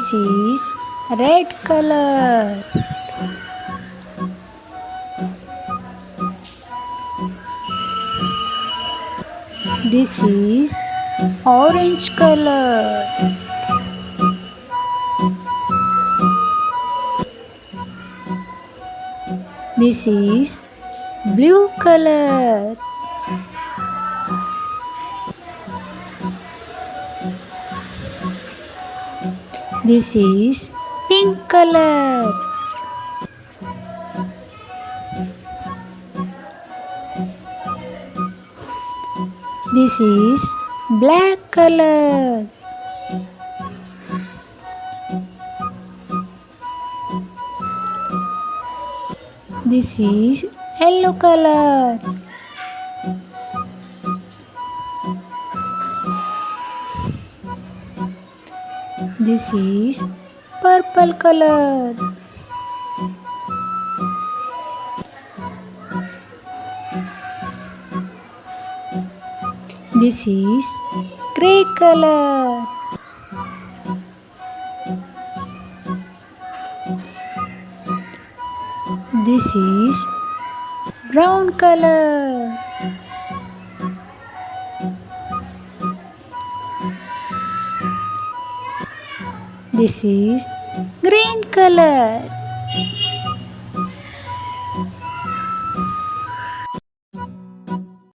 This is red color. This is orange color. This is blue color. This is pink color. This is black color. This is yellow color. This is purple color. This is grey color. This is brown color. This is green color.